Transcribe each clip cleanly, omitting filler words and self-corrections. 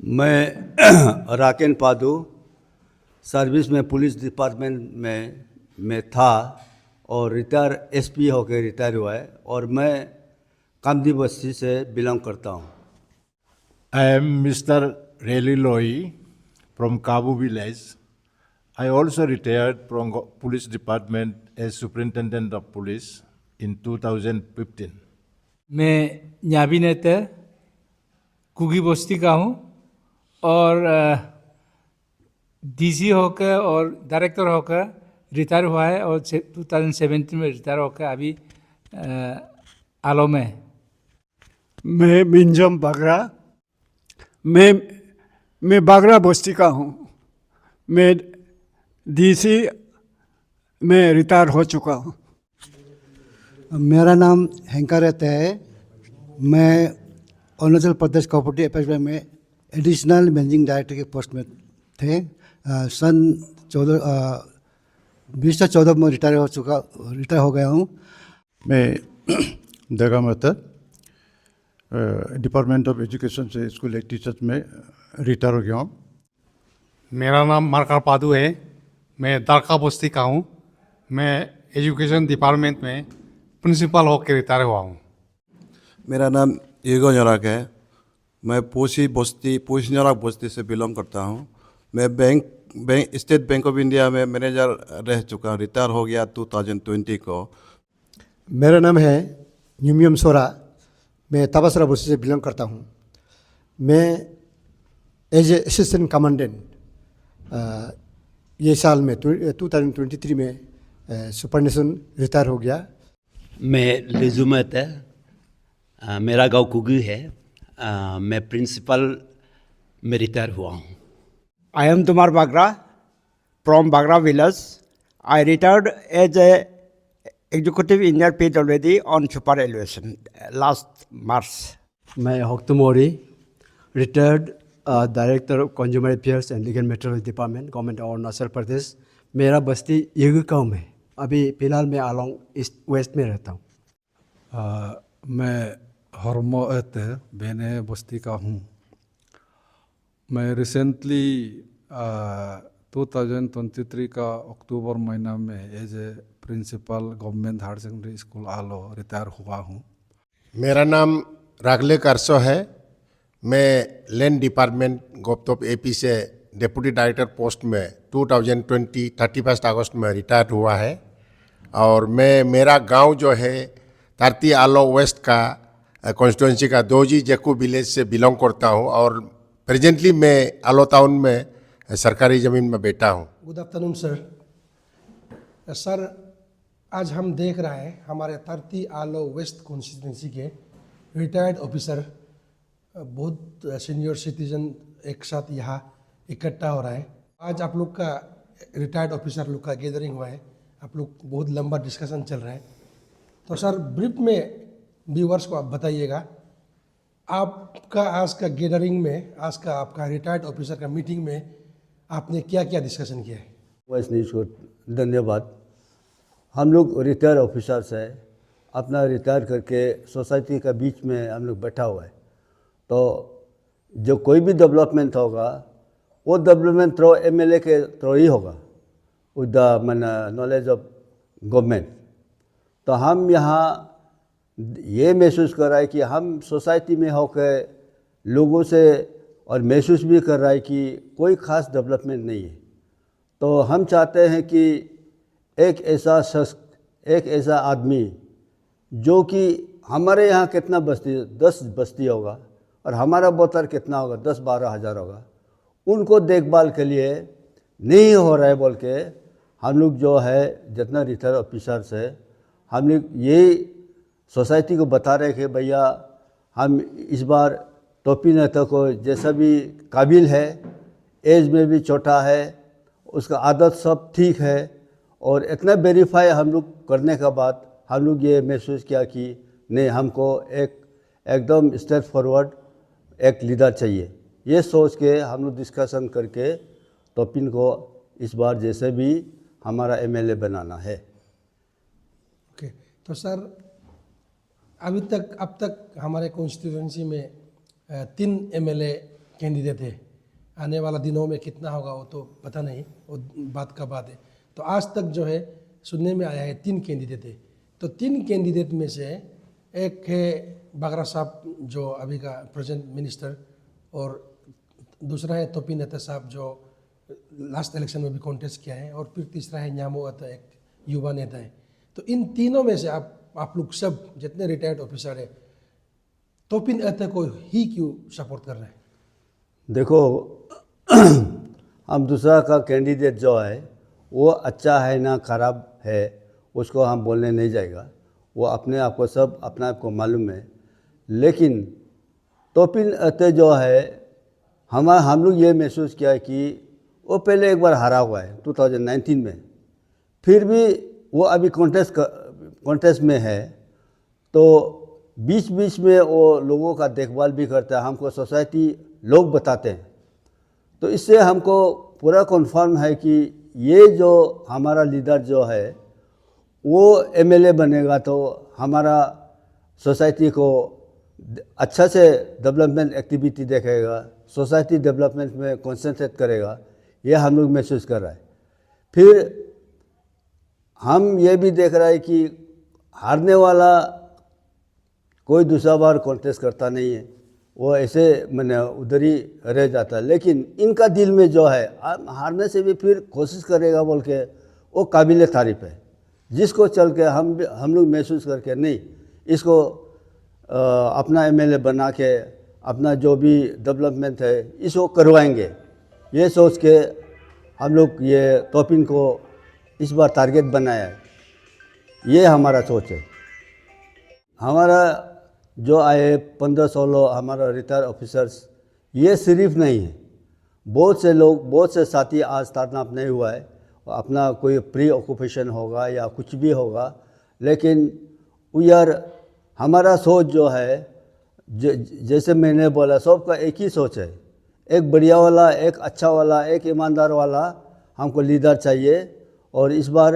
मैं राकेन पादू सर्विस में police department में था और रिटायर एसपी होकर रिटायर हुआ है और मैं कामदी बस्ती से बिलोंग करता हूँ। I am Mr. Reli Loi from Kabu village. I also retired from police department as superintendent of police in 2015. मैं न्याबी नेता कुगी बस्ती का हूँ और डीसी होकर और डायरेक्टर होकर रिटायर हुआ है और 2017 में रिटायर होकर अभी आलो में। मैं मिंजम बागरा, मैं बागरा बस्ती का हूँ। मैं डीसी में रिटायर हो चुका हूँ। मेरा नाम हैंका रहता है। मैं Arunachal Pradesh cooperative affairs bank में एडिशनल मैनेजिंग डायरेक्टर के पोस्ट में थे। सन 2014 में रिटायर हो गया हूँ। मैं दगा महता डिपार्टमेंट ऑफ एजुकेशन से स्कूल एक टीचर में रिटायर हो गया हूँ। मेरा नाम मार्कर पादू है। मैं दारका बस्ती का हूँ। मैं एजुकेशन डिपार्टमेंट में प्रिंसिपल होकर रिटायर हुआ हूँ। मेरा नाम ईगो न्योराक है। मैं पोशी न्योराक बस्ती से बिलोंग करता हूँ। मैं स्टेट बैंक ऑफ इंडिया में मैनेजर रह चुका हूँ। रिटायर हो गया 2020 को। मेरा नाम है न्यूमियम सोरा। मैं तबसरा बस्ती से बिलोंग करता हूँ। मैं एज ए असिस्टेंट कमांडेंट ये साल में 2023 में सुपरनेशनल रिटायर हो गया। मैं लिजुमत है। मेरा गांव कुगी है। मैं प्रिंसिपल में रिटायर हुआ हूँ। I am Tumar Bagra from Bagra village. I retired as a executive engineer PWD on super elevation last March. मैं Hoktumori retired director of consumer affairs and legal matters department government of Arunachal Pradesh. मेरा बस्ती येगू गाँव में। अभी फ़िलहाल मैं आलोंग ईस्ट वेस्ट में रहता हूँ। मैं हरमो एते बेने बस्ती का हूँ। मैं रिसेंटली 2023 का अक्टूबर महीना में as a principal government higher secondary school आलो रिटायर हुआ हूँ। मेरा नाम रागले कारसो है। मैं लैंड डिपार्टमेंट गोपतोप एपी से डिप्टी डायरेक्टर पोस्ट में 2020 31 अगस्त में रिटायर हुआ है। और मेरा गांव जो है तारती आलो वेस्ट का कॉन्स्टिट्यूंसी का दोजी जेकू विलेज से बिलोंग करता हूं और प्रेजेंटली मैं आलो टाउन में सरकारी ज़मीन में बैठा हूं। Good afternoon sir. आज हम देख रहे हैं हमारे तारती आलो वेस्ट कॉन्स्टिट्यूंसी के रिटायर्ड ऑफिसर बहुत सीनियर सिटीजन एक साथ यहाँ इकट्ठा हो रहा है। आज आप लोग का रिटायर्ड ऑफिसर लोग का गैदरिंग हुआ है। आप लोग बहुत लंबा डिस्कशन चल रहा है। तो सर ब्रीफ में व्यूअर्स को आप बताइएगा, आपका आज का गैदरिंग में, आज का आपका रिटायर्ड ऑफिसर का मीटिंग में आपने क्या क्या डिस्कशन किया है? वॉइस न्यूज़ को धन्यवाद। हम लोग रिटायर ऑफिसर्स है, अपना रिटायर करके सोसाइटी का बीच में हम लोग बैठा हुआ है। तो जो कोई भी डेवलपमेंट होगा वो डेवलपमेंट थ्रू एमएलए के थ्रू ही होगा, with the knowledge of government. तो हम यहाँ ये महसूस कर रहा है कि हम सोसाइटी में होकर लोगों से और महसूस भी कर रहा है कि कोई ख़ास डेवलपमेंट नहीं है। तो हम चाहते हैं कि एक ऐसा शख्स, एक ऐसा आदमी जो कि हमारे यहाँ कितना बस्ती 10 बस्ती होगा और हमारा वोटर कितना होगा 10-12 हज़ार होगा, उनको देखभाल के लिए नहीं हो रहा है बोल के हम लोग जो है जितना रिटायर ऑफिसर्स है हम लोग ये सोसाइटी को बता रहे कि भैया हम इस बार टोपी नेता को जैसा भी काबिल है, एज में भी छोटा है, उसका आदत सब ठीक है और इतना वेरीफाई हम लोग करने के बाद हम लोग ये महसूस किया कि नहीं, हमको एकदम स्टेप फॉरवर्ड एक लीडर चाहिए। ये सोच के हम लोग डिस्कशन करके टोपिन को इस बार जैसे भी हमारा एमएलए बनाना है। ओके, तो सर अब तक हमारे कॉन्स्टिट्यूंसी में 3 एमएलए कैंडिडेट है। आने वाला दिनों में कितना होगा वो तो पता नहीं, वो बात का बात है। तो आज तक जो है सुनने में आया है 3 कैंडिडेट है। तो 3 कैंडिडेट में से एक है बागरा साहब जो अभी का प्रेजेंट मिनिस्टर, और दूसरा है तोपी नेता साहब जो लास्ट इलेक्शन में भी कॉन्टेस्ट किया है, और फिर तीसरा है न्यामो अता, एक युवा नेता है। तो इन तीनों में से आप लोग सब जितने रिटायर्ड ऑफिसर है तोपिन अता को ही क्यों सपोर्ट कर रहे हैं? देखो हम दूसरा का कैंडिडेट जो है वो अच्छा है ना खराब है उसको हम बोलने नहीं जाएगा, वो अपने आप को सब अपने आप को मालूम है। लेकिन तोपिन अते जो है हम लोग ये महसूस किया कि वो पहले एक बार हारा हुआ है 2019 में, फिर भी वो अभी कॉन्टेस्ट में है। तो बीच बीच में वो लोगों का देखभाल भी करता है, हमको सोसाइटी लोग बताते हैं। तो इससे हमको पूरा कन्फर्म है कि ये जो हमारा लीडर जो है वो एमएलए बनेगा तो हमारा सोसाइटी को अच्छा से डेवलपमेंट एक्टिविटी देखेगा, सोसाइटी डेवलपमेंट में कंसंट्रेट करेगा, ये हम लोग महसूस कर रहा है। फिर हम ये भी देख रहा है कि हारने वाला कोई दूसरा बार कॉन्टेस्ट करता नहीं है, वो ऐसे मैंने उधर ही रह जाता है। लेकिन इनका दिल में जो है हारने से भी फिर कोशिश करेगा बोल के वो काबिल तारीफ है, जिसको चल के हम लोग महसूस करके नहीं इसको अपना एमएलए बना के अपना जो भी डेवलपमेंट है इसको करवाएंगे, ये सोच के हम लोग ये तोपिन को इस बार टारगेट बनाया है। ये हमारा सोच है। हमारा जो आए 15-16 हमारा रिटायर ऑफिसर्स, ये सिर्फ नहीं है, बहुत से लोग, बहुत से साथी आज स्टार्टअप नहीं हुआ है, अपना कोई प्री ऑक्यूपेशन होगा या कुछ भी होगा। लेकिन यार हमारा सोच जो है जैसे मैंने बोला सबका एक ही सोच है, एक बढ़िया वाला, एक अच्छा वाला, एक ईमानदार वाला हमको लीडर चाहिए। और इस बार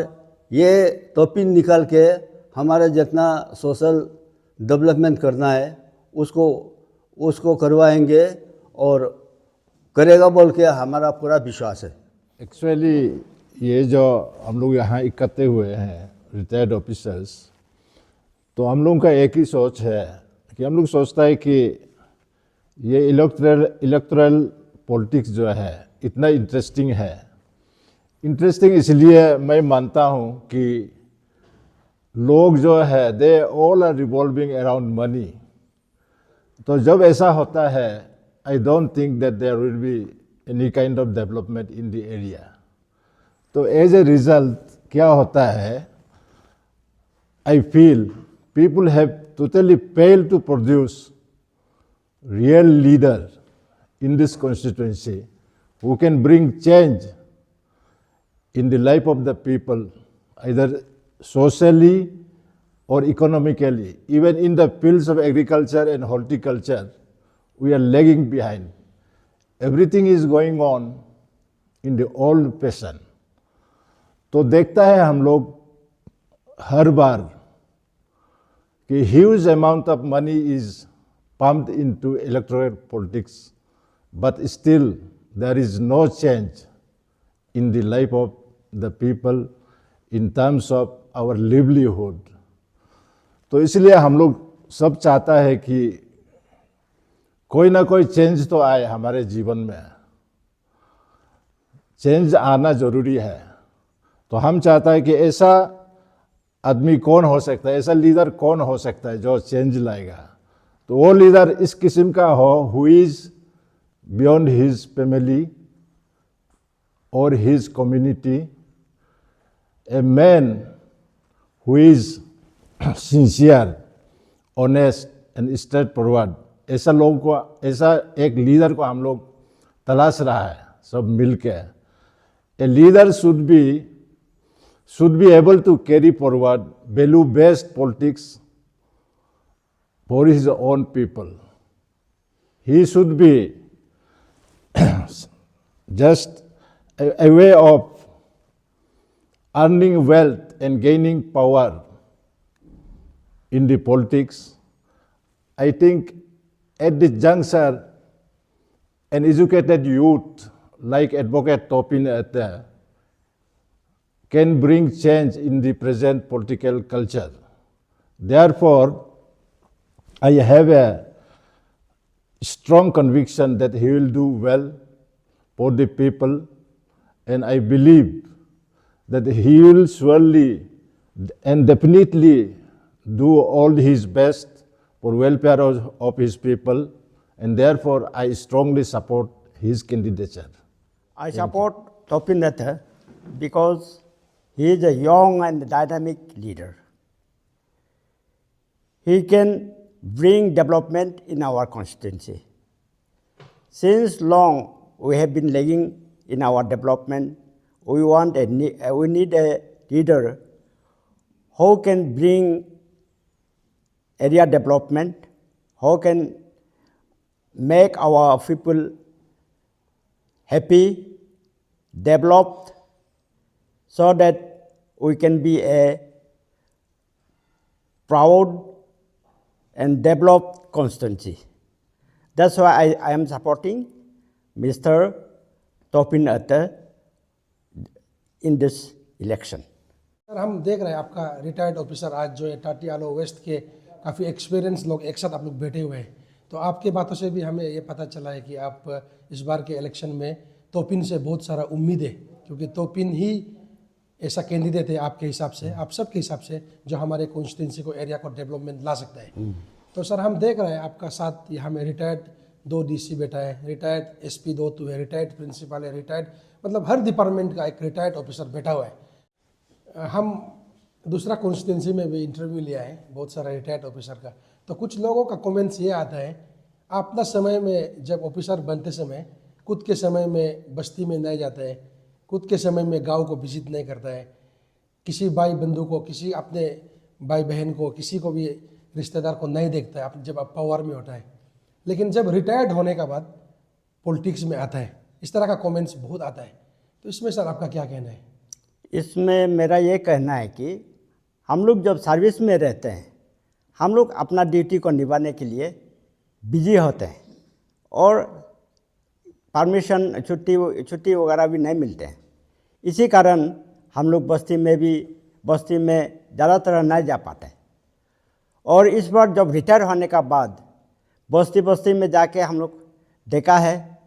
ये तोपिन निकाल के हमारा जितना सोशल डेवलपमेंट करना है उसको करवाएंगे और करेगा बोल के हमारा पूरा विश्वास है। एक्चुअली ये जो हम लोग यहाँ इकट्ठे हुए हैं रिटायर्ड ऑफिसर्स, तो हम लोगों का एक ही सोच है कि हम लोग सोचता है कि ये इलेक्टोरल पॉलिटिक्स जो है इतना इंटरेस्टिंग है। इंटरेस्टिंग इसलिए मैं मानता हूँ कि लोग जो है they all are revolving around money. तो जब ऐसा होता है I don't think that there will be any kind of development in the area. तो एज ए रिजल्ट क्या होता है, I feel people have totally failed to produce real leader in this constituency who can bring change in the life of the people, either socially or economically. Even in the fields of agriculture and horticulture, we are lagging behind. Everything is going on in the old fashion. तो देखता है हम लोग हर बार कि huge amount of money is pumped into electoral politics, but still there is no change in the life of the people in terms of our livelihood. तो इसलिए हम लोग सब चाहता है कि कोई ना कोई चेंज तो आए हमारे जीवन में, चेंज आना जरूरी है। तो हम चाहता है कि ऐसा आदमी कौन हो सकता है, ऐसा लीडर कौन हो सकता है जो चेंज लाएगा। तो वो लीडर इस किस्म का हो who is beyond his family और his community, a man who is sincere, honest and straightforward. ऐसा लोगों को, ऐसा एक लीडर को हम लोग तलाश रहा है सब मिलके। A leader should be able to carry forward value-based politics for his own people. He should be just a way of earning wealth and gaining power in the politics. I think at this juncture, an educated youth like Advocate Topin Ate can bring change in the present political culture. Therefore, I have a strong conviction that he will do well for the people, and I believe that he will surely and definitely do all his best for welfare of his people, and therefore I strongly support his candidature. I support Topin Ate because he is a young and dynamic leader. He can bring development in our constituency. Since long we have been lagging in our development. We need a leader who can bring area development, who can make our people happy, developed, so that we can be a proud and developed constituency. That's why I am supporting Mr. Topin Ate in this election. Sir हम देख रहे हैं आपका retired officer आज जो है टाटी आलो waste के काफ़ी एक्सपीरियंस लोग एक साथ आप लोग बैठे हुए हैं, तो आपके बातों से भी हमें ये पता चला है कि आप इस बार के इलेक्शन में तोपिन से बहुत सारा उम्मीद है, क्योंकि तोपिन ही ऐसा कैंडिडेट है आपके हिसाब से, आप सबके हिसाब से, जो हमारे कॉन्स्टिट्यूंसी को, एरिया को डेवलपमेंट ला सकता है। तो सर हम देख रहे हैं आपका साथ यहाँ में रिटायर्ड 2 DC बैठा है, रिटायर्ड SP 2 है, रिटायर्ड प्रिंसिपल है, रिटायर्ड मतलब हर डिपार्टमेंट का एक रिटायर्ड ऑफिसर बैठा हुआ है। हम दूसरा कॉन्स्टिट्यूंसी में भी इंटरव्यू लिया है बहुत सारा रिटायर्ड ऑफिसर का, तो कुछ लोगों का कमेंट्स ये आता है, आप अपना समय में जब ऑफिसर बनते समय खुद के समय में बस्ती में नहीं जाता है, खुद के समय में गांव को विजिट नहीं करता है, किसी भाई बंधु को, किसी अपने भाई बहन को, किसी को भी रिश्तेदार को नहीं देखता है जब आप पावर में होता है, लेकिन जब रिटायर्ड होने के बाद पॉलिटिक्स में आता है, इस तरह का कमेंट्स बहुत आता है। तो इसमें सर आपका क्या कहना है? इसमें मेरा ये कहना है कि हम लोग जब सर्विस में रहते हैं, हम लोग अपना ड्यूटी को निभाने के लिए बिजी होते हैं और परमिशन छुट्टी वगैरह भी नहीं मिलते हैं। इसी कारण हम लोग बस्ती में ज़्यादातर नहीं जा पाते। और इस बार जब रिटायर होने का बाद बस्ती में जाके हम लोग देखा है,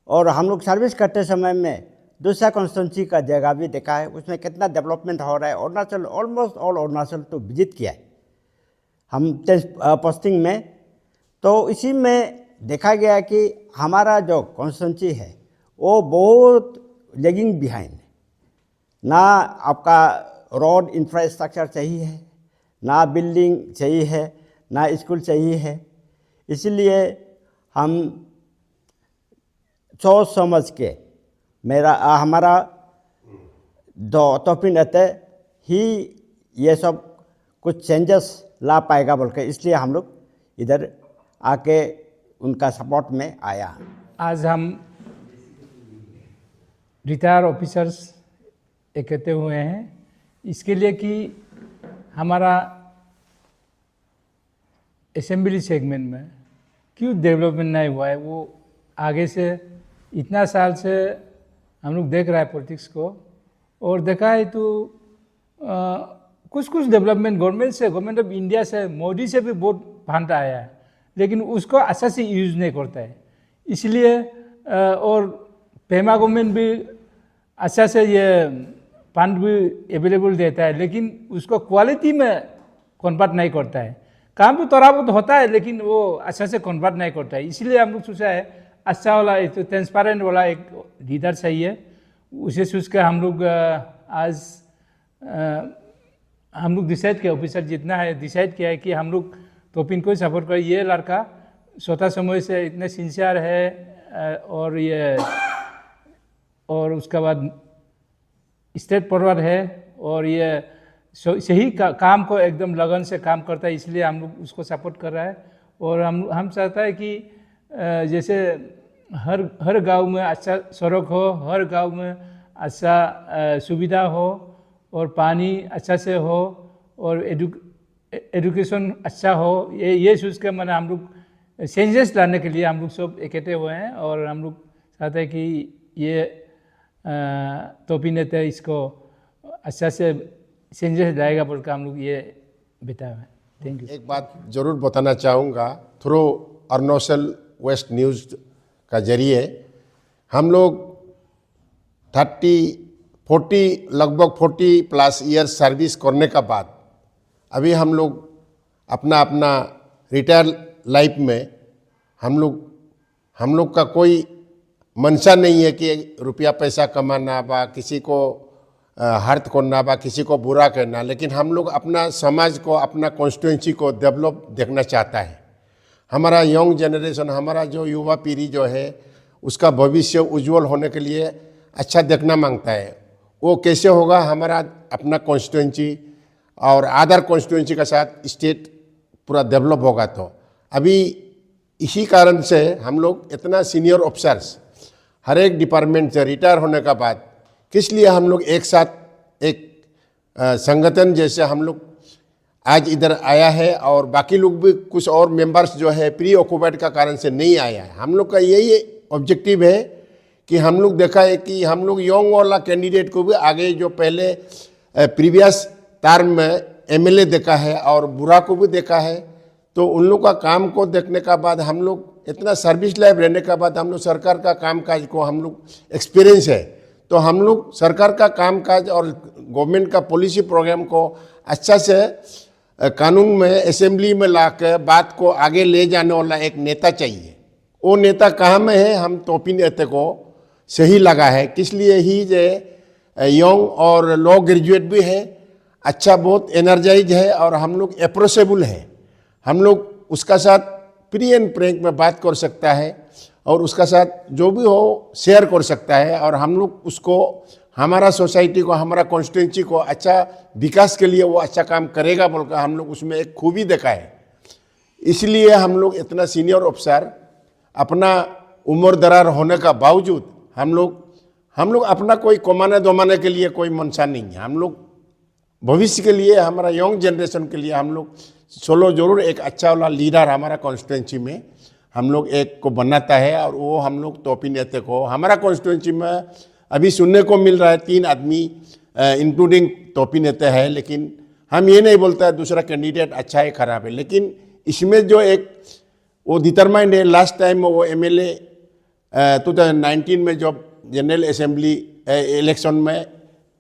और हम लोग सर्विस करते समय में दूसरा कॉन्स्टिट्यूंसी का जगह भी देखा है, उसमें कितना डेवलपमेंट हो रहा है। अरुणाचल, ऑलमोस्ट ऑल अरुणाचल तो विजिट किया है हम पोस्टिंग में, तो इसी में देखा गया कि हमारा जो कॉन्स्टिट्यूंसी है वो बहुत लेगिंग बिहाइंड। ना आपका रोड इंफ्रास्ट्रक्चर चाहिए है, ना बिल्डिंग चाहिए है, ना स्कूल चाहिए है। इसलिए हम सोच समझ के हमारा तोपिन Ate ही ये सब कुछ चेंजेस ला पाएगा बोल के, इसलिए हम लोग इधर आके उनका सपोर्ट में आया। आज हम रिटायर ऑफिसर्स इकट्ठे हुए हैं इसके लिए कि हमारा असेंबली सेगमेंट में क्यों डेवलपमेंट नहीं हुआ है। वो आगे से इतना साल से हम लोग देख रहा है पॉलिटिक्स को, और देखा है तो कुछ डेवलपमेंट गवर्नमेंट ऑफ इंडिया से, मोदी से भी बहुत फंड आया है, लेकिन उसको अच्छा से यूज़ नहीं करता है। इसलिए और पेमा गवर्नमेंट भी अच्छा से ये फंड भी अवेलेबल देता है, लेकिन उसको क्वालिटी में कन्वर्ट नहीं करता है। काम तो थोड़ा बहुत होता है, लेकिन वो अच्छा से कन्वर्ट नहीं करता है। इसलिए हम लोग सोचा है अच्छा वाला, एक तो ट्रांसपेरेंट वाला एक लीडर चाहिए। उसे सोच कर हम लोग आज हम लोग डिसाइड किया, ऑफिसर जितना है डिसाइड किया है कि हम लोग तोपिन को सपोर्ट करें। ये लड़का छोटा समय से इतने सिंसियर है, और उसके बाद स्टेट फॉरवर्ड है, और ये सही काम को एकदम लगन से काम करता है, इसलिए हम लोग उसको सपोर्ट कर रहा है। और हम चाहता है कि जैसे हर गांव में अच्छा सड़क हो, हर गांव में अच्छा सुविधा हो, और पानी अच्छा से हो, और एजुकेशन अच्छा हो। ये सोच के मैंने हम लोग चेंजेस लाने के लिए हम लोग सब इकट्ठे हुए हैं और हम लोग चाहते हैं कि ये टोपी नेता इसको अच्छा से चेंजेस लाएगा बोलकर हम लोग ये बिताए हैं। Thank you. एक बात जरूर बताना चाहूँगा थ्रू अरुणाचल वेस्ट न्यूज़ का जरिए हम लोग लगभग 40 प्लस ईयर्स सर्विस करने का बाद अभी हम लोग अपना अपना रिटायर लाइफ में हम लोग का कोई मंशा नहीं है कि रुपया पैसा कमाना बा किसी को हर्ट करना बा किसी को बुरा करना, लेकिन हम लोग अपना समाज को अपना कॉन्स्टिट्यूंसी को डेवलप देखना चाहता है। हमारा यंग जनरेशन हमारा जो युवा पीढ़ी जो है उसका भविष्य उज्जवल होने के लिए अच्छा देखना मांगता है। वो कैसे होगा? हमारा अपना कॉन्स्टिट्यूंसी और अदर कॉन्स्टिट्यूंसी के साथ स्टेट पूरा डेवलप होगा। तो अभी इसी कारण से हम लोग इतना सीनियर ऑफिसर्स हर एक डिपार्टमेंट से रिटायर होने का बाद किस लिए हम लोग एक साथ एक संगठन जैसे हम लोग आज इधर आया है और बाकी लोग भी कुछ और मेंबर्स जो है प्री ऑक्युपाइड का कारण से नहीं आया है। हम लोग का यही ऑब्जेक्टिव है कि हम लोग देखा है कि हम लोग यंग वाला कैंडिडेट को भी आगे जो पहले प्रीवियस टर्म में एमएलए देखा है और बुरा को भी देखा है, तो उन लोग का काम को देखने का बाद हम लोग इतना सर्विस लाइफ रहने का बाद हम लोग सरकार का कामकाज को हम लोग एक्सपीरियंस है, तो हम लोग सरकार का कामकाज और गवर्नमेंट का पॉलिसी प्रोग्राम को अच्छा से कानून में असेंबली में ला कर बात को आगे ले जाने वाला एक नेता चाहिए। वो नेता कहाँ में है? हम टोपी नेता को सही लगा है, किस लिए ही जे यंग और लॉ ग्रेजुएट भी है, अच्छा बहुत एनर्जाइज है और हम लोग अप्रोचेबल है। हम लोग उसका साथ प्री एंड प्रैंक में बात कर सकता है और उसका साथ जो भी हो शेयर कर सकता है और हम लोग उसको हमारा सोसाइटी को हमारा कॉन्स्टिट्यूंसी को अच्छा विकास के लिए वो अच्छा काम करेगा बोलकर हम लोग उसमें एक खूबी देखा है। इसलिए हम लोग इतना सीनियर ऑफिसर अपना उम्र दरार होने का बावजूद हम लोग अपना कोई कमाने दमाने के लिए कोई मंशा नहीं है। हम लोग भविष्य के लिए हमारा यंग जनरेशन के लिए हम लोग चलो जरूर एक अच्छा वाला लीडर हमारा कॉन्स्टिट्यूंसी में हम लोग एक को बनाता है और वो हम लोग टोपी नेता को हमारा कॉन्स्टिट्यूंसी में अभी सुनने को मिल रहा है 3 आदमी इंक्लूडिंग टोपी नेता है, लेकिन हम ये नहीं बोलता है दूसरा कैंडिडेट अच्छा है खराब है, लेकिन इसमें जो एक वो डिटरमाइंड है। लास्ट टाइम वो एमएलए 2019 में जब जनरल असेंबली इलेक्शन में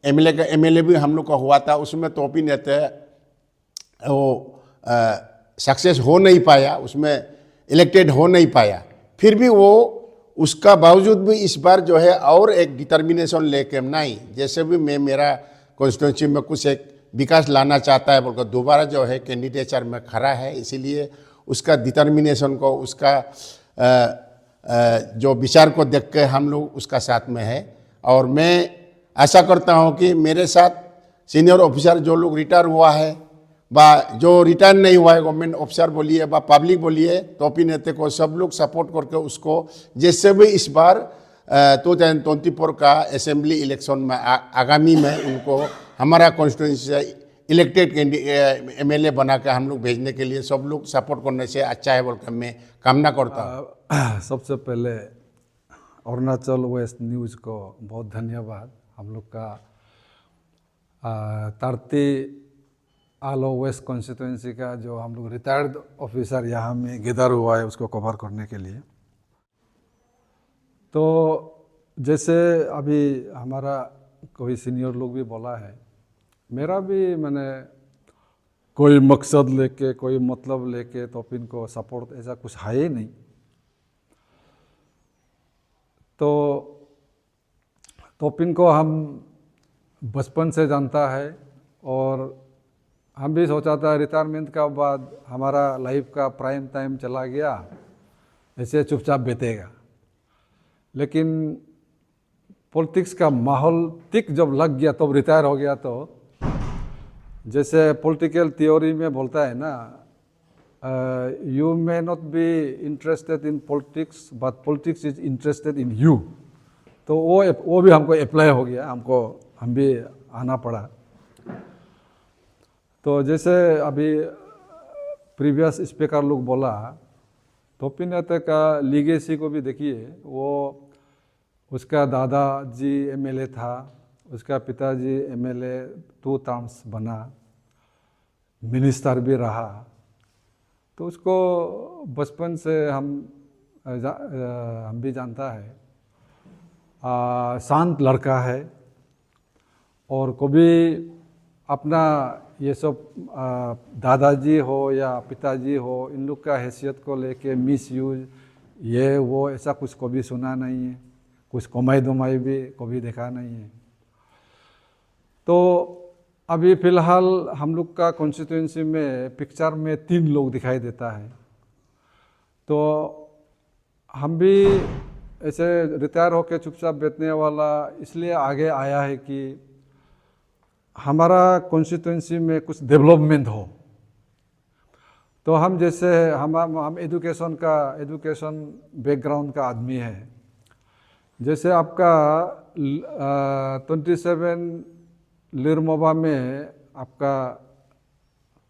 एमएलए भी हम लोग का हुआ था, उसमें टोपी नेता वो सक्सेस हो नहीं पाया, उसमें इलेक्टेड हो नहीं पाया। फिर भी वो उसका बावजूद भी इस बार जो है और एक डिटर्मिनेशन लेके नहीं, जैसे भी मैं मेरा कॉन्स्टिट्यूंसी में कुछ एक विकास लाना चाहता है बोलकर दोबारा जो है कैंडिडेचर में खड़ा है। इसीलिए उसका डिटर्मिनेशन को उसका जो विचार को देख के हम लोग उसका साथ में है। और मैं आशा करता हूँ कि मेरे साथ सीनियर ऑफिसर जो लोग रिटायर हुआ है बा जो रिटायर नहीं हुआ है, गवर्नमेंट ऑफिसर बोलिए बा पब्लिक बोलिए, टोपी नेता को सब लोग सपोर्ट करके उसको जैसे भी इस बार 2024 का असेंबली इलेक्शन में आगामी में उनको हमारा कॉन्स्टिट्यूंसी से इलेक्टेड एमएलए बना के हम लोग भेजने के लिए सब लोग सपोर्ट करने से अच्छा है बोलकर मैं कामना करता हूँ। सबसे पहले अरुणाचल वेस्ट न्यूज़ को बहुत धन्यवाद। हम लोग का तारती आलो वेस्ट कॉन्स्टिट्यूंसी का जो हम लोग रिटायर्ड ऑफिसर यहाँ में गिदर हुआ है उसको कवर करने के लिए। तो जैसे अभी हमारा कोई सीनियर लोग भी बोला है, मेरा भी मैंने कोई मकसद लेके कोई मतलब लेके टोपिन को सपोर्ट ऐसा कुछ है ही नहीं। तो टोपिन को हम बचपन से जानता है और हम भी सोचा था रिटायरमेंट का बाद हमारा लाइफ का प्राइम टाइम चला गया, ऐसे चुपचाप बीतेगा। लेकिन पॉलिटिक्स का माहौल तिक जब लग गया तब रिटायर हो गया। तो जैसे पॉलिटिकल थ्योरी में बोलता है ना, you may not be interested in politics but politics is interested in you. तो वो भी हमको अप्लाई हो गया, हम भी आना पड़ा। तो जैसे अभी प्रीवियस स्पीकर लोग बोला, तोपिन नेता का लीगेसी को भी देखिए, वो उसका दादाजी एमएलए था, उसका पिताजी एमएलए 2 टर्म्स बना, मिनिस्टर भी रहा। तो उसको बचपन से हम भी जानता है, शांत लड़का है और कभी अपना ये सब दादाजी हो या पिताजी हो, इन लोग का हैसियत को लेके मिस यूज ये वो ऐसा कुछ कभी सुना नहीं है, कुछ कमाई धमाई भी कभी देखा नहीं है। तो अभी फ़िलहाल हम लोग का कॉन्स्टिट्यूंसी में पिक्चर में 3 लोग दिखाई देता है। तो हम भी ऐसे रिटायर होकर चुपचाप बैठने वाला इसलिए आगे आया है कि हमारा कॉन्स्टिट्यूंसी में कुछ डेवलपमेंट हो। तो हम जैसे हम एजुकेशन बैकग्राउंड का आदमी है। जैसे आपका 27 लिरमोबा में आपका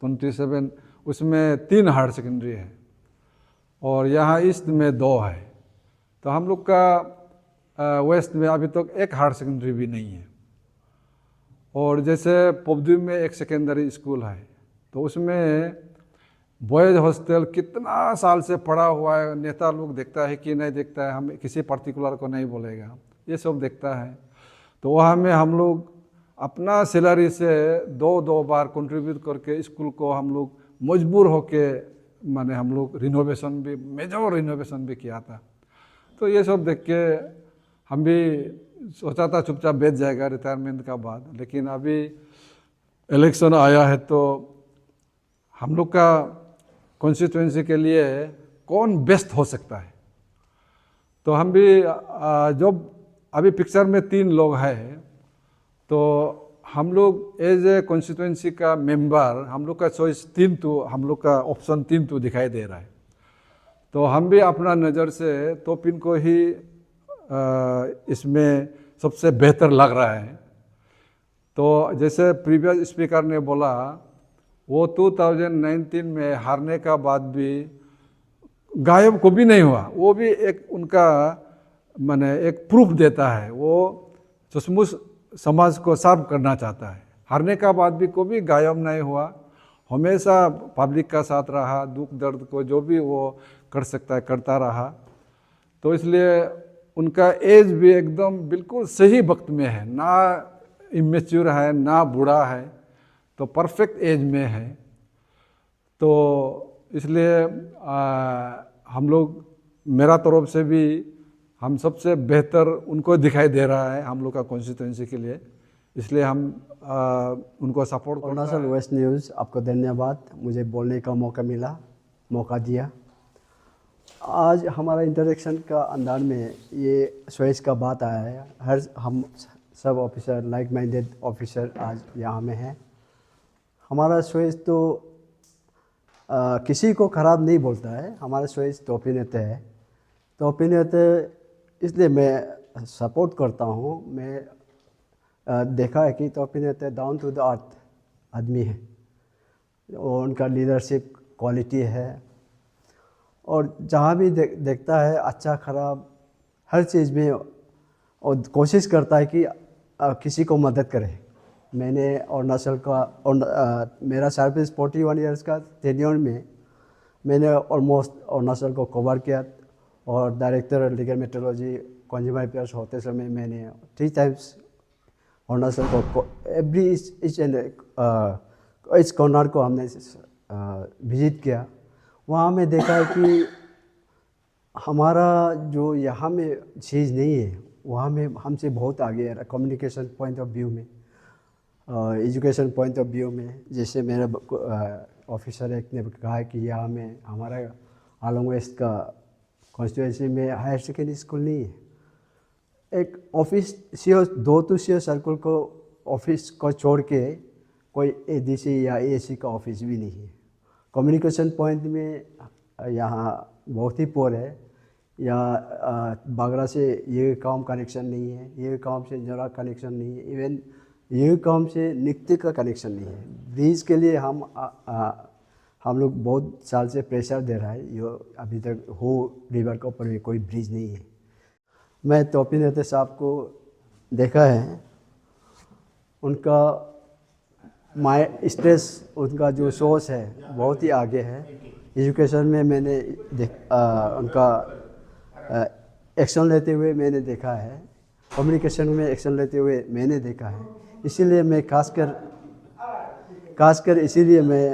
27 उसमें 3 हायर सेकेंडरी है और यहाँ ईस्ट में 2 है। तो हम लोग का वेस्ट में अभी तक 1 हायर सेकेंडरी भी नहीं है। और जैसे पोबदी में 1 सेकेंडरी स्कूल है, तो उसमें बॉयज़ हॉस्टल कितना साल से पढ़ा हुआ है, नेता लोग देखता है कि नहीं देखता है, हम किसी पर्टिकुलर को नहीं बोलेगा, ये सब देखता है। तो वहाँ में हम लोग अपना सैलरी से 2 बार कंट्रीब्यूट करके स्कूल को हम लोग मजबूर होके माने हम लोग रिनोवेशन भी, मेजर रिनोवेशन भी किया था। तो ये सब देख के हम भी सोचा था चुपचाप बैठ जाएगा रिटायरमेंट का बाद, लेकिन अभी इलेक्शन आया है तो हम लोग का कॉन्स्टिट्यूंसी के लिए कौन बेस्ट हो सकता है। तो हम भी जब अभी पिक्चर में 3 लोग हैं, तो हम लोग एज ए कॉन्स्टिट्यूंसी का मेंबर हम लोग का चॉइस 3 तो हम लोग का ऑप्शन 3 तो दिखाई दे रहा है। तो हम भी अपना नज़र से तोपिन को ही इसमें सबसे बेहतर लग रहा है। तो जैसे प्रीवियस स्पीकर ने बोला, वो 2019 में हारने का बाद भी गायब को भी नहीं हुआ, वो भी एक उनका माने एक प्रूफ देता है। वो सचमुच समाज को सर्व करना चाहता है। हारने का बाद भी कोई भी गायब नहीं हुआ, हमेशा पब्लिक का साथ रहा, दुख दर्द को जो भी वो कर सकता है करता रहा। तो इसलिए उनका एज भी एकदम बिल्कुल सही वक्त में है, ना इमेच्योर है ना बूढ़ा है, तो परफेक्ट एज में है। तो इसलिए हम लोग मेरा तरफ से भी हम सबसे बेहतर उनको दिखाई दे रहा है हम लोग का कॉन्स्टिट्यूंसी के लिए, इसलिए हम उनको सपोर्ट करते हैं। अरुणाचल वेस्ट न्यूज़, आपको धन्यवाद, मुझे बोलने का मौका दिया। आज हमारा इंटरेक्शन का अंदर में ये चॉइस का बात आया है। हम सब ऑफिसर, लाइक माइंडेड ऑफिसर आज यहाँ में हैं। हमारा चॉइस तो किसी को ख़राब नहीं बोलता है, हमारा चॉइस तोपिनेते है। तोपिनेते इसलिए मैं सपोर्ट करता हूँ। मैं देखा है कि तोपिनेते डाउन टू द अर्थ आदमी है और उनका लीडरशिप क्वालिटी है, और जहाँ भी देखता है अच्छा खराब हर चीज़ में और कोशिश करता है कि किसी को मदद करे। मैंने अरुणाचल का मेरा सर्विस 41 इयर्स का टेन्योर में मैंने ऑलमोस्ट अरुणाचल को कवर किया, और director legal metrology consumer affairs होते समय मैंने 3 टाइम्स अरुणाचल को एवरी इच एंड इस कॉर्नर को हमने विजिट किया। वहाँ में देखा है कि हमारा जो यहाँ में चीज़ नहीं है वहाँ में हमसे बहुत आगे है। कम्युनिकेशन पॉइंट ऑफ व्यू में, एजुकेशन पॉइंट ऑफ व्यू में, जैसे मेरा ऑफिसर एक ने कहा है कि यहाँ में हमारा आलोंग वेस्ट का कॉन्स्टिट्यूंसी में हायर सेकेंडरी स्कूल नहीं है। एक office CO 2 to CO circle को ऑफिस को छोड़ के कोई ADC या ASC का ऑफिस भी नहीं है। कम्युनिकेशन पॉइंट में यहाँ बहुत ही पोर है। या बागरा से ये काम कनेक्शन नहीं है, ये काम से जरा कनेक्शन नहीं है, इवन ये काम से नित्य का कनेक्शन नहीं है। ब्रिज के लिए हम लोग बहुत साल से प्रेशर दे रहा है, ये अभी तक हो रिवर के ऊपर कोई ब्रिज नहीं है। मैं तोपिन नेता साहब को देखा है, उनका स्ट्रेस, उनका जो सोच है बहुत ही आगे है। एजुकेशन में मैंने उनका एक्शन लेते हुए मैंने देखा है, कम्युनिकेशन में एक्शन लेते हुए मैंने देखा है। इसीलिए मैं खासकर इसीलिए मैं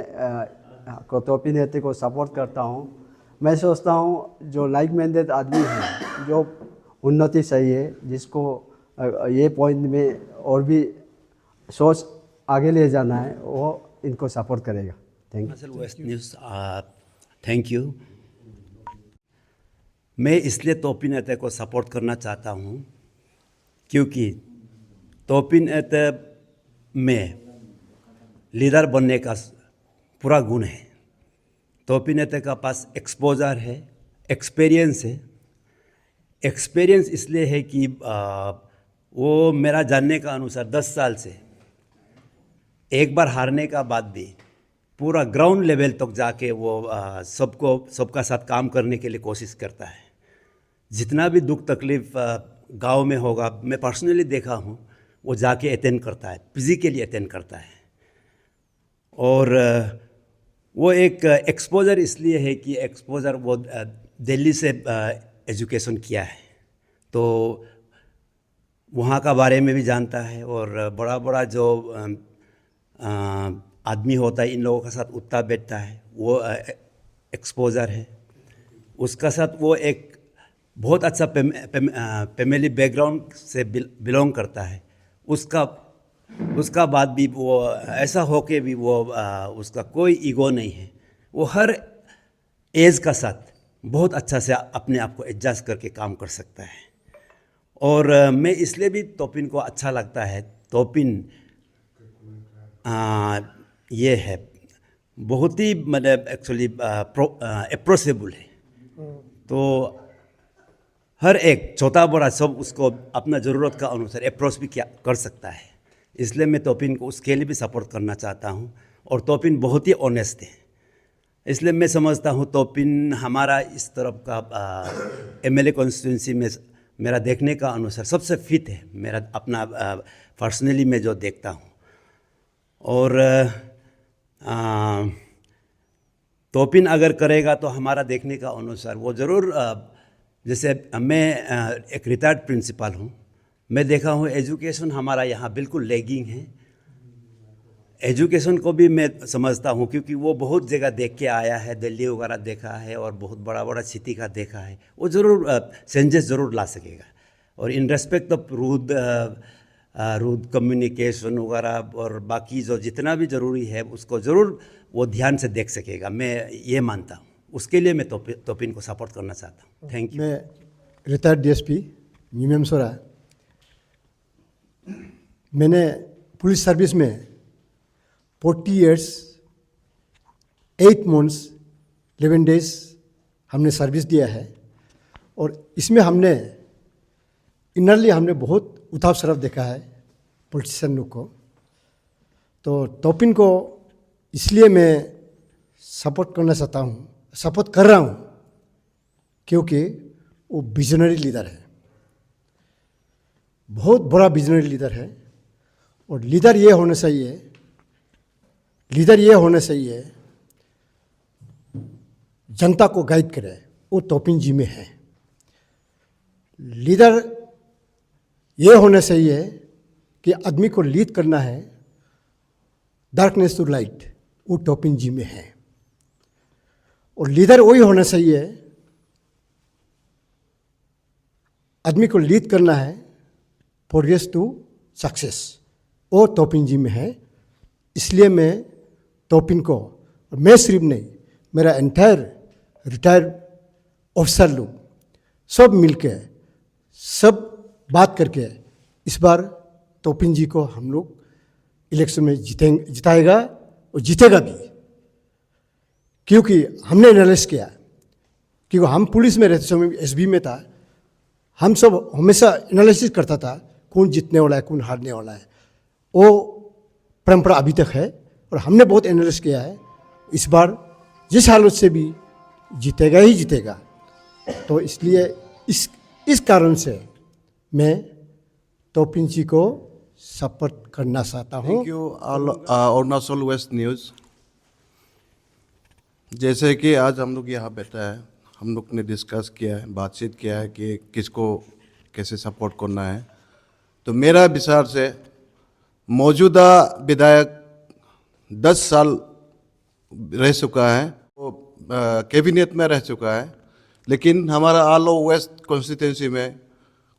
तोपिन नेता को सपोर्ट करता हूँ। मैं सोचता हूँ जो लाइक माइंडेड आदमी है, जो उन्नति चाहिए, जिसको ये पॉइंट में और भी सोच आगे ले जाना है, वो इनको सपोर्ट करेगा। Thank you. West News, thank you. मैं इसलिए तोपिन नेता को सपोर्ट करना चाहता हूँ क्योंकि तोपिन नेता में लीडर बनने का पूरा गुण है। तोपिन नेता का पास एक्सपोजर है, एक्सपीरियंस है। एक्सपीरियंस इसलिए है कि वो मेरा जानने का अनुसार 10 साल से एक बार हारने का बाद भी पूरा ग्राउंड लेवल तक जाके वो सबका साथ काम करने के लिए कोशिश करता है। जितना भी दुख तकलीफ गांव में होगा, मैं पर्सनली देखा हूँ, वो जाके अटेंड करता है, फिजिकली अटेंड करता है। और वो एक एक्सपोजर इसलिए है कि एक्सपोजर वो दिल्ली से एजुकेशन किया है, तो वहाँ का बारे में भी जानता है। और बड़ा बड़ा जो आदमी होता है, इन लोगों के साथ उठता बैठता है, वो एक्सपोजर है। उसका साथ वो एक बहुत अच्छा फैमिली बैकग्राउंड से बिलोंग करता है। उसका बाद भी वो ऐसा हो के भी वो उसका कोई ईगो नहीं है। वो हर एज का साथ बहुत अच्छा से अपने आप को एडजस्ट करके काम कर सकता है। और मैं इसलिए भी तोपिन को अच्छा लगता है। तोपिन ये है बहुत ही मतलब एक्चुअली अप्रोचेबल है, तो हर एक छोटा बड़ा सब उसको अपना ज़रूरत का अनुसार अप्रोच भी क्या कर सकता है। इसलिए मैं तोपिन को उसके लिए भी सपोर्ट करना चाहता हूँ। और तोपिन बहुत ही ऑनेस्ट है, इसलिए मैं समझता हूँ तोपिन हमारा इस तरफ का एमएलए कॉन्स्टिट्यूंसी में मेरा देखने का अनुसार सबसे फिट है, मेरा अपना पर्सनली मैं जो देखता हूँ। और तोपिन अगर करेगा तो हमारा देखने का अनुसार वो ज़रूर, जैसे मैं एक रिटायर्ड प्रिंसिपल हूँ, मैं देखा हूँ एजुकेशन हमारा यहाँ बिल्कुल लैगिंग है। एजुकेशन को भी मैं समझता हूँ क्योंकि वो बहुत जगह देख के आया है, दिल्ली वगैरह देखा है और बहुत बड़ा बड़ा सिटी का देखा है। वो ज़रूर चेंजेस ज़रूर ला सकेगा। और in respect of rude communication वगैरह और बाकी जो जितना भी ज़रूरी है उसको ज़रूर वो ध्यान से देख सकेगा, मैं ये मानता हूँ। उसके लिए मैं तोपिन को सपोर्ट करना चाहता हूँ। Thank you. मैं रिटायर्ड डीएसपी मीमेम सोरा, मैंने पुलिस सर्विस में 40 years 8 months 11 days हमने सर्विस दिया है। और इसमें हमने इनरली हमने बहुत उतार चढ़ाव देखा है पॉलिटिशियन लोग को। तो तोपिन को इसलिए मैं सपोर्ट करना चाहता हूँ, सपोर्ट कर रहा हूँ, क्योंकि वो विजनरी लीडर है, बहुत बड़ा विजनरी लीडर है। और लीडर ये होना चाहिए जनता को गाइड करे, वो तोपिन जी में है। लीडर ये होना चाहिए कि आदमी को लीड करना है डार्कनेस टू लाइट, वो तोपिन जी में है। और लीडर वही होना चाहिए, आदमी को लीड करना है प्रोग्रेस टू सक्सेस, वो तोपिन जी में है। इसलिए मैं तोपिन को, मैं सिर्फ नहीं, मेरा एंटायर रिटायर्ड ऑफिसर लोग सब मिलके सब बात करके इस बार तोपिन जी को हम लोग इलेक्शन में जिताएगा और जीतेगा भी। क्योंकि हमने एनालिसिस किया, क्योंकि हम पुलिस में रहते समय एसबी में था, हम सब हमेशा एनालिसिस करता था कौन जीतने वाला है कौन हारने वाला है। वो परंपरा अभी तक है और हमने बहुत एनालिसिस किया है। इस बार जिस हालत से भी जीतेगा ही जीतेगा। तो इसलिए इस कारण से मैं तोपिन जी को सपोर्ट करना चाहता हूँ। Thank you Arunachal West News. जैसे कि आज हम लोग यहाँ बैठा है, हम लोग ने डिस्कस किया है, बातचीत किया है कि किसको कैसे सपोर्ट करना है। तो मेरा विचार से मौजूदा विधायक 10 साल रह चुका है, वो कैबिनेट में रह चुका है, लेकिन हमारा आलो वेस्ट कॉन्स्टिट्यूंसी में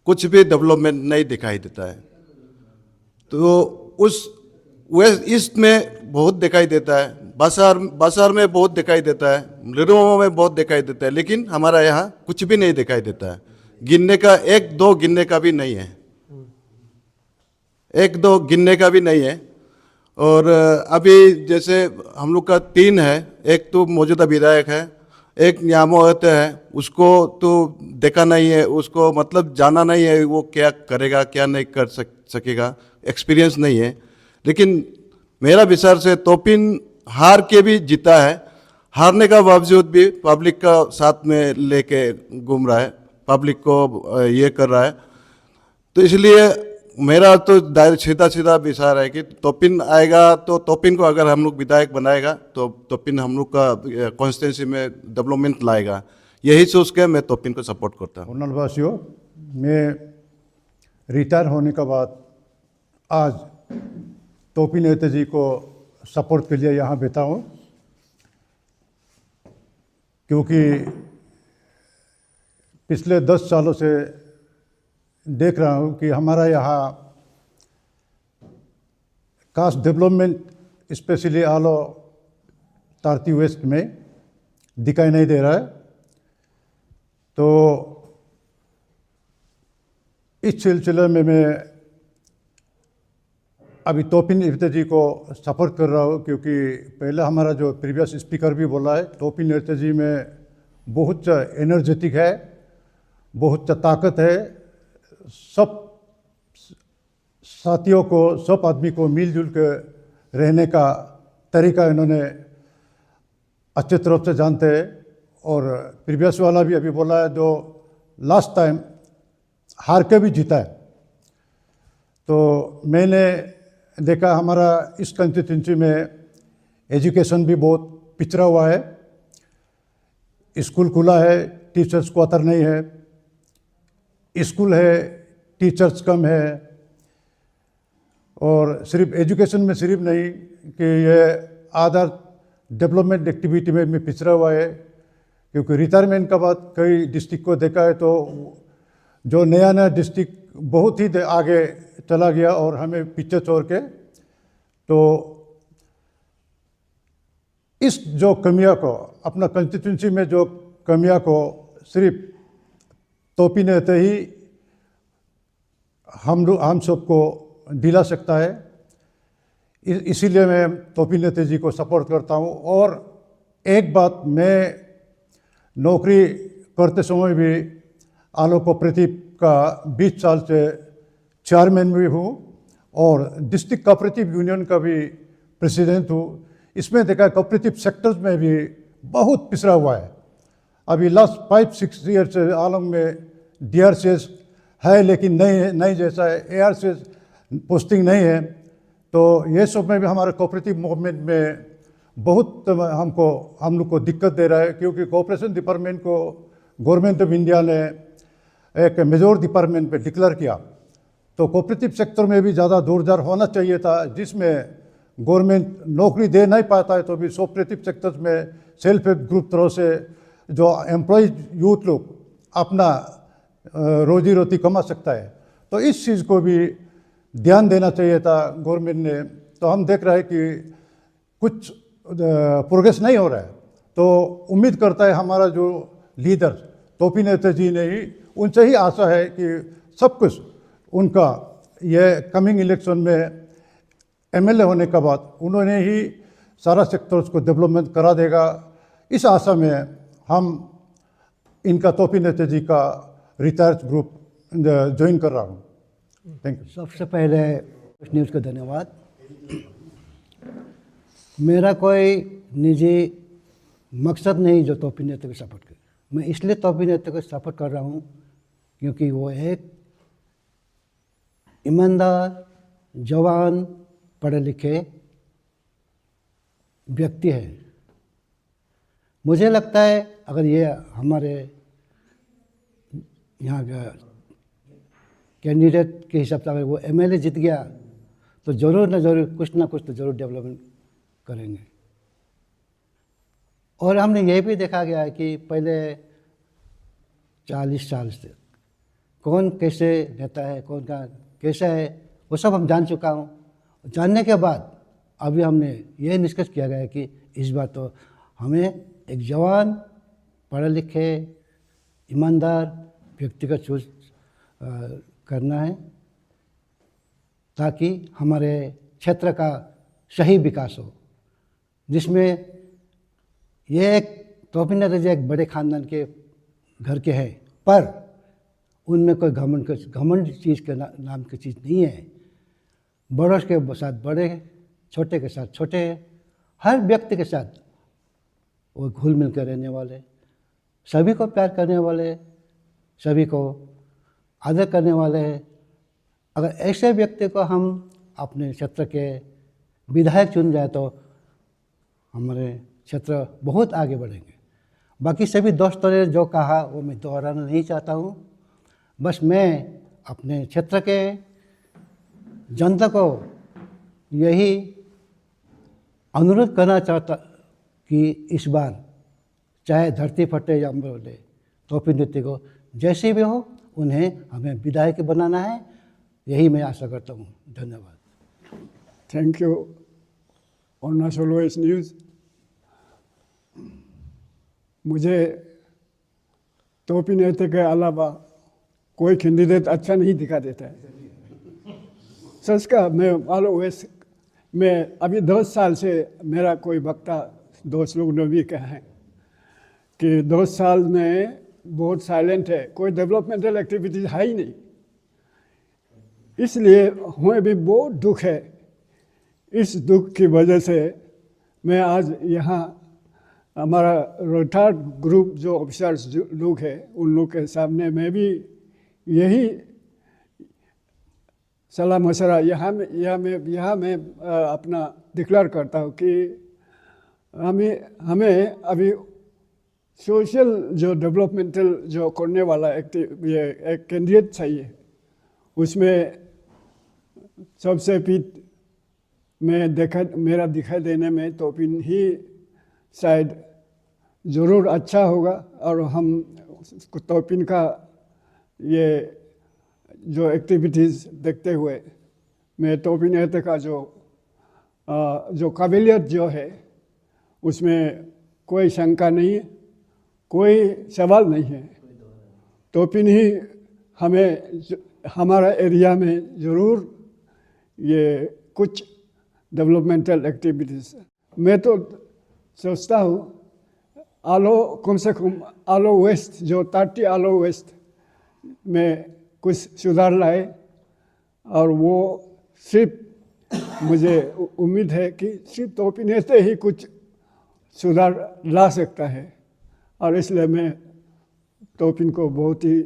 कुछ भी डेवलपमेंट नहीं दिखाई देता है। तो उस वेस्ट ईस्ट में बहुत दिखाई देता है, बासार में बहुत दिखाई देता है, लिरोमा में बहुत दिखाई देता है, लेकिन हमारा यहाँ कुछ भी नहीं दिखाई देता है। गिनने का 1-2 गिनने का भी नहीं है, 1-2 गिनने का भी नहीं है। और अभी जैसे हम लोग का 3 है, एक तो मौजूदा विधायक है, एक न्यामो होते है, उसको तो देखा नहीं है, उसको मतलब जाना नहीं है वो क्या करेगा क्या नहीं कर सकेगा, एक्सपीरियंस नहीं है। लेकिन मेरा विचार से तोपिन हार के भी जीता है, हारने का बावजूद भी पब्लिक का साथ में लेके घूम रहा है, पब्लिक को ये कर रहा है। तो इसलिए मेरा तो सीधा विचार है कि तोपिन आएगा, तो तोपिन को अगर हम लोग विधायक बनाएगा तो तोपिन हम लोग का कॉन्स्टिट्यूंसी में डेवलपमेंट लाएगा। यही सोच के मैं तोपिन को सपोर्ट करता हूँ। वासियों, मैं रिटायर होने के बाद आज तोपिन एते जी को सपोर्ट के लिए यहाँ बैठा हूँ, क्योंकि पिछले 10 सालों से देख रहा हूँ कि हमारा यहाँ कास्ट डेवलपमेंट स्पेशली आलो तारती वेस्ट में दिखाई नहीं दे रहा है। तो इस सिलसिले में मैं अभी तोपिन इर्ते जी को सपोर्ट कर रहा हूँ, क्योंकि पहले हमारा जो प्रीवियस स्पीकर भी बोला है, तोपिन इर्ते जी में बहुत एनर्जेटिक है, बहुत ताकत है, सब साथियों को, सब आदमी को मिलजुल कर रहने का तरीका इन्होंने अच्छे तरह से जानते हैं। और प्रीवियस वाला भी अभी बोला है, जो लास्ट टाइम हार के भी जीता है। तो मैंने देखा हमारा इस कंस्टिट्यूंसी में एजुकेशन भी बहुत पिछड़ा हुआ है, स्कूल खुला है, टीचर्स क्वार्टर नहीं है, स्कूल है, टीचर्स कम है। और सिर्फ एजुकेशन में सिर्फ नहीं कि ये अदर डेवलपमेंट एक्टिविटी में भी पिछड़ा हुआ है, क्योंकि रिटायरमेंट के बाद कई डिस्ट्रिक्ट को देखा है तो जो नया डिस्ट्रिक्ट बहुत ही आगे चला गया और हमें पीछे छोड़ के। तो इस जो कमियां को, अपना कंस्टिट्यूंसी में जो कमियां को सिर्फ तोपिन एते ही हम सबको दिला सकता है। इसीलिए मैं तोपिन एते जी को सपोर्ट करता हूँ। और एक बात, मैं नौकरी करते समय भी आलो कोऑपरेटिव का 20 साल से चेयरमैन भी हूँ और डिस्ट्रिक्ट कोऑपरेटिव यूनियन का भी प्रेसिडेंट हूँ। इसमें देखा कोऑपरेटिव सेक्टर्स में भी बहुत पिछड़ा हुआ है। अभी लास्ट 5-6 ईयर से आलम में DRCS है, लेकिन नहीं जैसा है, ARCS पोस्टिंग नहीं है। तो ये सब में भी हमारे कोऑपरेटिव मूवमेंट में बहुत हम लोग को दिक्कत दे रहा है, क्योंकि कोऑपरेशन डिपार्टमेंट को गवर्नमेंट ऑफ इंडिया ने एक मेजर डिपार्टमेंट पे डिक्लेयर किया। तो कोऑपरेटिव सेक्टर में भी ज़्यादा दूरदार होना चाहिए था, जिसमें गवर्नमेंट नौकरी दे नहीं पाता है तो भी कोऑपरेटिव सेक्टर्स में सेल्फ हेल्प ग्रुप तरह से जो एम्प्लॉय यूथ लोग अपना रोजी रोटी कमा सकता है। तो इस चीज़ को भी ध्यान देना चाहिए था गवर्नमेंट ने। तो हम देख रहे हैं कि कुछ प्रोग्रेस नहीं हो रहा है। तो उम्मीद करता है हमारा जो लीडर तोपिन एते जी ने ही, उनसे ही आशा है कि सब कुछ उनका ये कमिंग इलेक्शन में MLA होने के बाद उन्होंने ही सारा सेक्टर्स को डेवलपमेंट करा देगा। इस आशा में हम इनका तोपिन एते जी का रिटायर्ड ग्रुप ज्वाइन कर रहा हूँ। Thank you. सबसे पहले न्यूज़ को धन्यवाद। मेरा कोई निजी मकसद नहीं जो तोपिन नेता को सपोर्ट करे। मैं इसलिए तोपिन नेता को सपोर्ट कर रहा हूँ क्योंकि वो एक ईमानदार, जवान, पढ़े लिखे व्यक्ति है। मुझे लगता है अगर ये हमारे यहाँ का कैंडिडेट के हिसाब से अगर वो एमएलए जीत गया तो ज़रूर न ज़रूर कुछ ना कुछ तो ज़रूर डेवलपमेंट करेंगे। और हमने ये भी देखा गया है कि पहले 40 साल से कौन कैसे नेता है, कौन का कैसा है, वो सब हम जान चुका हूँ। जानने के बाद अभी हमने ये निष्कर्ष किया गया है कि इस बार तो हमें एक जवान, पढ़े लिखे, ईमानदार व्यक्ति का चूज करना है ताकि हमारे क्षेत्र का सही विकास हो, जिसमें ये एक तोपिन नेता जी एक बड़े खानदान के घर के हैं, पर उनमें कोई घमंड चीज़ के नाम की चीज़ नहीं है। बड़ों के साथ बड़े, छोटे के साथ छोटे, हर व्यक्ति के साथ वो घुल मिल कर रहने वाले, सभी को प्यार करने वाले, सभी को आदर करने वाले हैं। अगर ऐसे व्यक्ति को हम अपने क्षेत्र के विधायक चुन जाए तो हमारे क्षेत्र बहुत आगे बढ़ेंगे। बाकी सभी दोस्तों ने जो कहा वो मैं दोहराना नहीं चाहता हूँ। बस मैं अपने क्षेत्र के जनता को यही अनुरोध करना चाहता कि इस बार चाहे धरती फटे या बोले तोपिन नेता को जैसे भी हो उन्हें हमें विधायक बनाना है, यही मैं आशा करता हूँ। धन्यवाद। Thank you Arunachal West News. मुझे तोपिन नेता के अलावा कोई कैंडिडेट अच्छा नहीं दिखा देता है। सच का मैं आलो वेस्ट में अभी 10 साल से मेरा कोई वक्ता दोस्त लोग ने भी कहा है कि 10 साल में बहुत साइलेंट है, कोई डेवलपमेंटल एक्टिविटीज है ही नहीं। इसलिए हमें भी बहुत दुख है। इस दुख की वजह से मैं आज यहाँ हमारा रिटायर्ड ग्रुप जो ऑफिसर्स लोग हैं उन लोग के सामने मैं भी यही सलाह मशवरा यहाँ मैं अपना डिक्लेयर करता हूँ कि हमें अभी सोशल जो डेवलपमेंटल जो करने वाला ये एक कैंडिडेट चाहिए। उसमें सबसे मेरा दिखाई देने में तोपिन ही शायद ज़रूर अच्छा होगा। और हम तोपिन का ये जो एक्टिविटीज़ देखते हुए मैं तोपिन नेता का जो काबिलियत जो है उसमें कोई शंका नहीं है, कोई सवाल नहीं है। तोपिन ही हमें हमारा एरिया में ज़रूर ये कुछ डेवलपमेंटल एक्टिविटीज़ मैं तो सोचता हूँ कम से कम आलो वेस्ट जो 30 आलो वेस्ट में कुछ सुधार लाए। और वो सिर्फ मुझे उम्मीद है कि सिर्फ तोपिन नेता ही कुछ सुधार ला सकता है। और इसलिए मैं तोपिन को बहुत ही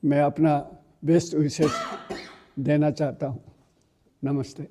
मैं अपना बेस्ट विशेष देना चाहता हूँ। नमस्ते।